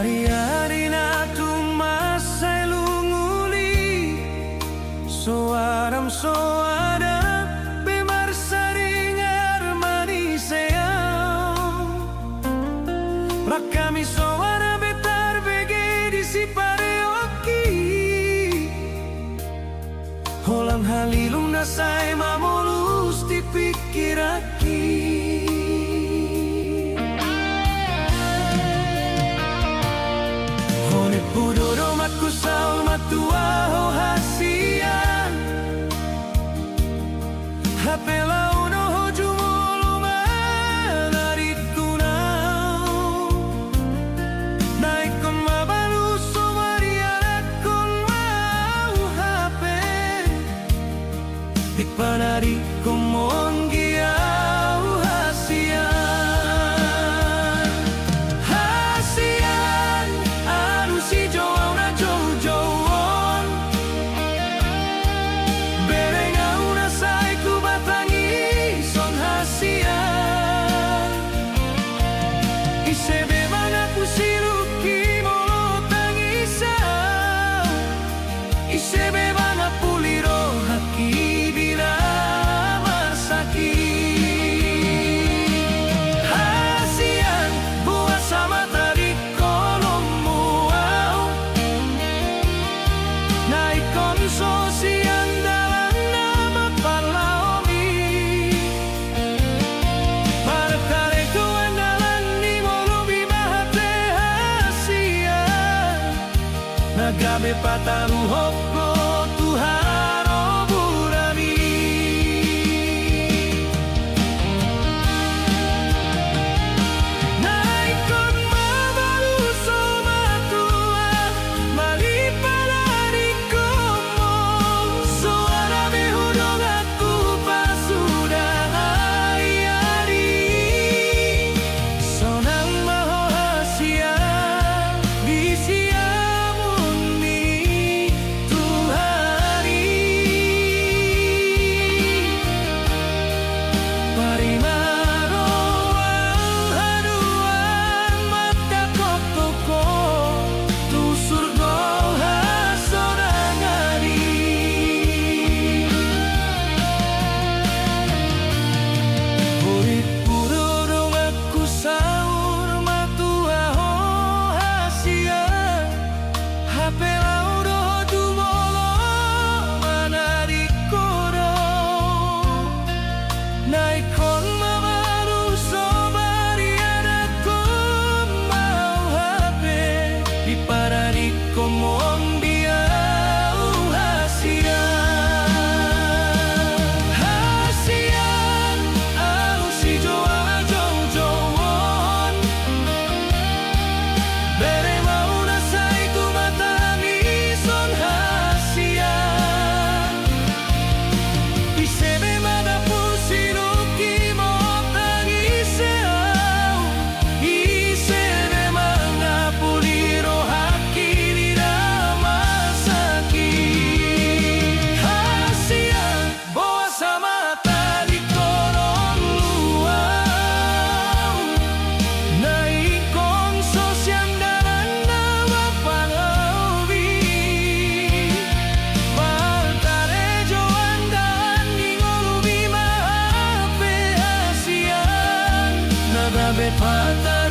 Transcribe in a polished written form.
Hari-hari na tumasay lunguli, soaram soada bemarsaring armani sayang. Rakami soara betar bege di si pareoki, holang halilung nasay mamulus di pikiraki. Pudoro makusal matuaho hasian, hapela uno hojumulu manarikunau. Naikon mabalu somariarakon mau hape, dipanarikon monggiau hasian. Nagabe pataru hoko tuharo burami. Naikon mabalu somatua malipalari komo, soara behudong aku pasudah ayari. Sonang maho hasia bisi naikon mabaru sobariada mau hape, di paradiko mondiau hasian. Hasian aku si joa jong-jongon, bere mau nasay tumatami son hasian. Isebe madapu Nagabe pata